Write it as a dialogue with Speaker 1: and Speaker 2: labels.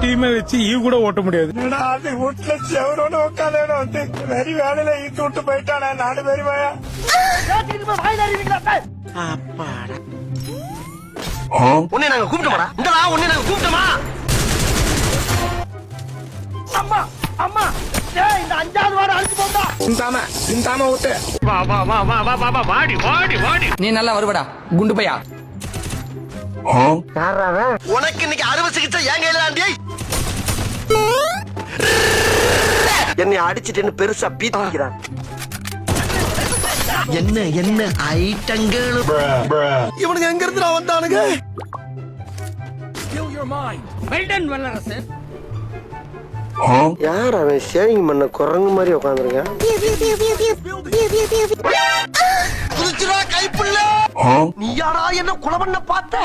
Speaker 1: டீமை வச்சு ஈ கூட ஓட்ட முடியாது.
Speaker 2: வீட்டுல செவரோட உட்காந்து வந்து வெறி வேலையில ஈத்து விட்டு போயிட்டானே 4 பேரு வாயா.
Speaker 3: உன்னை நாங்க கூப்பிட்டோமா? உன்னை நாங்க கூப்பிட்டோமா?
Speaker 2: அம்மா அம்மா இந்த 5வது வாரம் அழிச்சு போண்டா. சிந்தாம விட்டு
Speaker 3: வா வா வா வா வா வா வாடி வாடி வாடி.
Speaker 4: நீ நல்லா வருவடா குண்டு பையா.
Speaker 3: உனக்கு இன்னைக்கு அறுவை சிகிச்சை என் கையில தாண்டி. என்னை அடிச்சிட்டு பெருசா பீத்திக்கிறான். என்ன என்ன ஐட்டங்கள் இவனுக்கு எங்க இருந்து வந்தானுங்க? யார் அவன் ஷேவிங் பண்ண குரங்கு மாதிரி உட்காந்துருக்கான்? கைப்புள்ள நீ யாரா என்ன கொலை பண்ண பார்த்த?